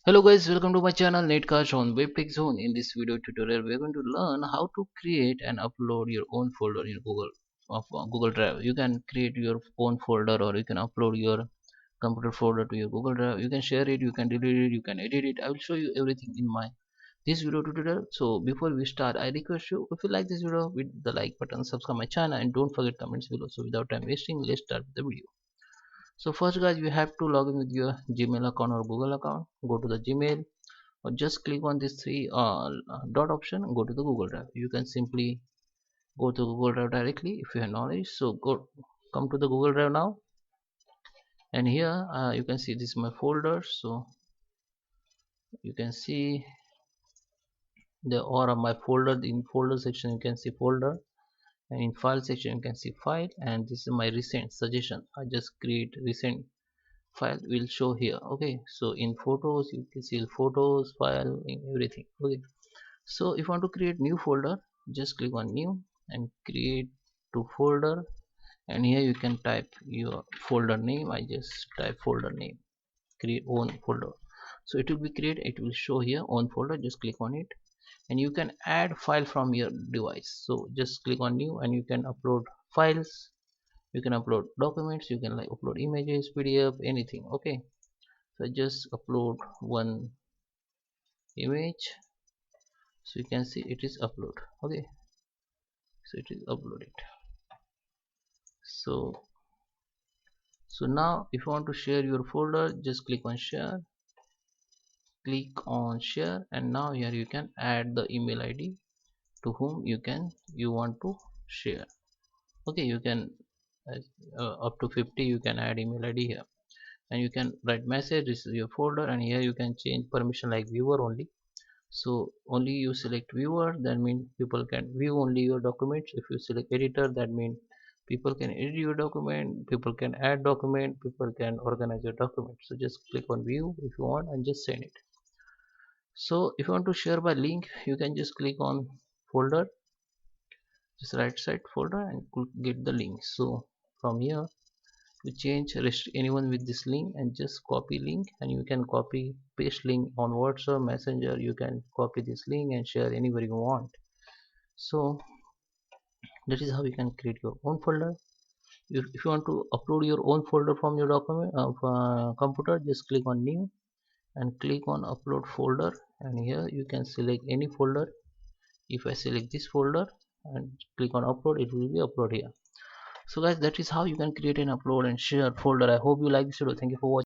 Hello guys, welcome to my channel NetCast on WebTech Zone. In this video tutorial, we are going to learn how to create and upload your own folder in Google Drive. You can create your own folder, or you can upload your computer folder to your Google Drive. You can share it, you can delete it, you can edit it. I will show you everything in my this video tutorial. So before we start, I request you, if you like this video, hit the like button, subscribe my channel, and don't forget comments below. So without time wasting, let's start the video. So first guys, you have to log in with your Gmail account or Google account. Go to the Gmail, or just click on this three dot option and go to the Google Drive. You can simply go to Google Drive directly if you have knowledge. So come to the Google Drive now, and here you can see this is my folder. So you can see the or my folder. In folder section you can see folder, and in file section you can see file, and this is my recent suggestion. I just create recent file will show here. Okay, so in photos you can see photos file in everything. Okay, so if you want to create new folder, just click on new and create to folder, and here you can type your folder name. I just type folder name, create own folder. So it will be create, it will show here own folder. Just click on it, and you can add file from your device. So just click on new, and you can upload files, you can upload documents, you can like upload images, PDF, anything. Okay, so just upload one image. So you can see it is upload. Okay, so it is uploaded. So now if you want to share your folder, just click on share, and now here you can add the email ID to whom you want to share. Okay, you can up to 50 you can add email ID here, and you can write message, this is your folder, and here you can change permission like viewer only. So only you select viewer, that means people can view only your documents. If you select editor, that means people can edit your document, people can add document, people can organize your document. So just click on view if you want, and just send it. So if you want to share by link, you can just click on folder, just right side folder, and get the link. So from here you change anyone with this link, and just copy link, and you can copy paste link on WhatsApp Messenger. You can copy this link and share anywhere you want. So that is how you can create your own folder. If you want to upload your own folder from your document of computer, just click on new and click on upload folder, and here you can select any folder. If I select this folder and click on upload, it will be upload here. So guys, that is how you can create and upload and share folder. I hope you like this video. Thank you for watching.